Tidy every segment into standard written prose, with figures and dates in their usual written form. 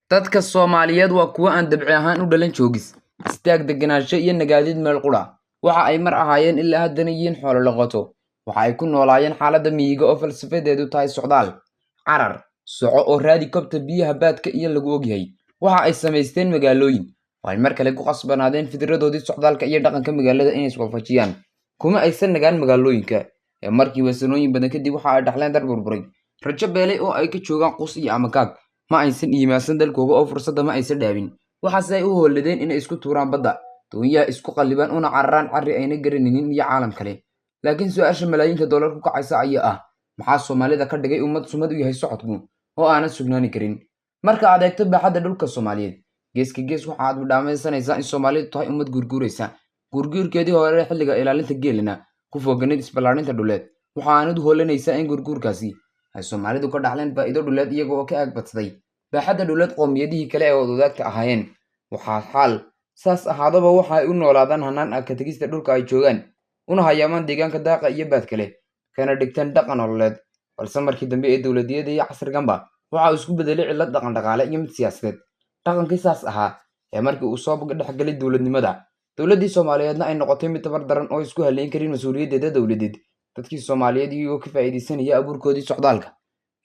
Dadka Soomaaliyeed waa kuwo aan dabci ahaan u dhalan joogis, istaag deganaansho iyo nagaadid meel qura. Waxa ay mar ahaayeen ilaa haddana yihiin xoolo dhaqato. Waxa ay ku noolaayeen xaaladda miyiga oo falsafadeedu tahay socdaal, carar, soco oo raadi kobta biyaha baadka iyo lagu ogyahay. Waxa ay samaysteen magaalooyin, oo ay mar kale ku qasbanaadeen fikradoodii socdaalka iyo dhaqanka magaalada inay iswaafajiyaan. Kuma aysan nagaan magaalooyinka, ee markiiba sanooyin badan kadib waxa ay dhaxleen dar burburay. Rajo beelay oo ay ka joogaan qus iyo amakaag. Ma aysan iimaysan dalkooga oo fursadda ma aysan dhaabin. Waxaase ay u hooladeen inay isku tuuraan badda, doonyaha isku qallibaan una cararaan carri ayna garanaynin iyo caalam kale. Laakiin su'aasha malaayiinka dollar ku kacaysa ayaa ah, maxaa Soomaalida ka dhigay ummad sumad u yahay socodku oo aanan sugnaani karin? Marka aad eegto baaxadda dhulka Soomaaliyeed, geeska gees waxa aad dhaamaysanaysaa in Soomaalidu tahay ummad gurguuraysa. Gurguurkeedii hore xilliga ilaalinta geelina ku foganeyd isballaarinta dhuleed. Waxa aanad u hoolanaysaa in gurguurkaasi ay Soomaalidu ka dhaxleen faa'iido dhuleed iyaga oo ka agbadsaday baaxadda dhuleed qoomiyadihii kale ee wadaagta ahaayeen. Waxaa xaal saas ahaadaba waxa ay u noolaadaan hanaan ah ka tagista dhulka ay joogaan, una hayaamaan deegaanka daaqa iyo baad kale, kana dhigtaan dhaqan nololeed. Balse markii dambe ee dowladiyada iyo casriganba waxa uu isku bedelay cillad dhaqan dhaqaale iyo mid siyaasadeed. Dhaqankii saas ahaa ee markii uu soo dhexgalay dowladnimada, dowladdii Soomaaliyeedna ay noqotay mid tabar daran oo isku haleyn karin mas'uuliyaddeeda dowladeed. Dadkii Soomaaliyeed iyagoo ka faa'iideysanaya abuurkoodii socdaalka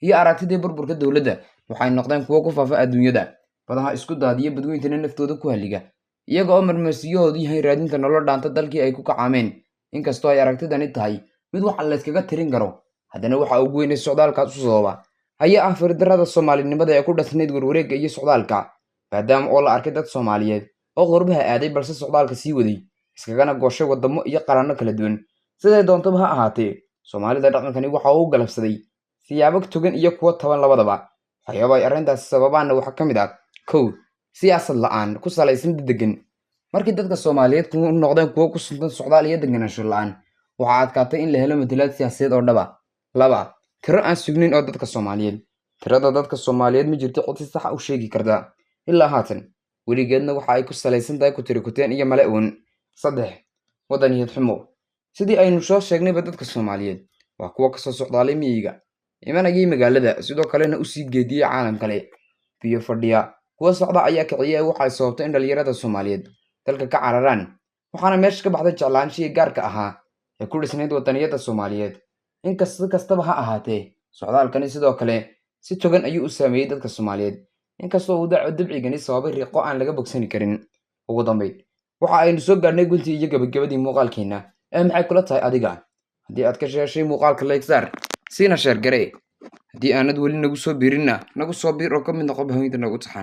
iyo aragtidii burburka dowladda waxay noqdeen kuwo ku faafa adduunyada, badaha isku daadiya badweyntana naftooda ku halliga, iyaga oo marmarsiyahoodu yahay raadinta nolol dhaanta dalkii ay ku kacaameen. Inkastoo ay aragtidani tahay mid waxa la iskaga tirin karo, haddana waxa ugu weyn ee socdaalkaas u sababa ayaa ah firdarrada Soomaalinimada ee ku dhasnayd warwareegga iyo socdaalka, maadaama oo la arkay dad Soomaaliyeed oo qurbaha aaday balse socdaalka sii waday, iskagana gooshay waddamo iyo qaranno kala duwan. Siday doontaba ha ahaatee, Soomaalida dhaqankani waxa uu galabsaday siyaabo togan iyo kuwo taban labadaba. Waxyaabo ay arrintaasi sababaanna waxaa ka mid ah: 1. Siyaasad la'aan ku salaysan dedegan. Markii dadka Soomaaliyeed ku noqdeen kuwo ku suntan socdaal iyo deganaansho la'aan, waxaa adkaatay in la helo matalaad siyaasadeed oo dhab ah. 2. Tiro aan sugnayn oo dadka Soomaaliyeed. Tirada dadka Soomaaliyeed ma jirto cod si sax ah u sheegi karta ilaa haatan, weligeedna waxa ay ku salaysan tahay ku tirikuteen iyo mala awoon. 3. Waddaniyad xumo. Sidii aynu soo sheegnayba, dadka Soomaaliyeed waa kuwo ka soo socdaalay miyiga, imanayay magaalada, sidoo kalena u sii geediyay caalam kale. Biyo fadhiya kuwa socda ayaa kiciyay waxay sababtay in dhalinyarada Soomaaliyeed dalka ka cararaan, waxaana meesha ka baxday jeclaanshihii gaarka ahaa ee ku dhisnayd waddaniyadda Soomaaliyeed. Inkastaba ha ahaatee, socdaalkani sidoo kale si togan ayuu u saameeyey dadka Soomaaliyeed, inkastoo uu dabcigani sababay riiqo aan laga bogsani karin. Ugu dambayn, waxa aynu soo gaadhnay guntii iyo gabagabadii muuqaalkeena. Maxay kula tahay adiga? Haddii aad ka sheeshay muuqaalka like saar, siina sheer garee. Haddii aanad weli nagu soo biirinna, nagu soo biir oo ka mid noqo bahweynta nagu taxan.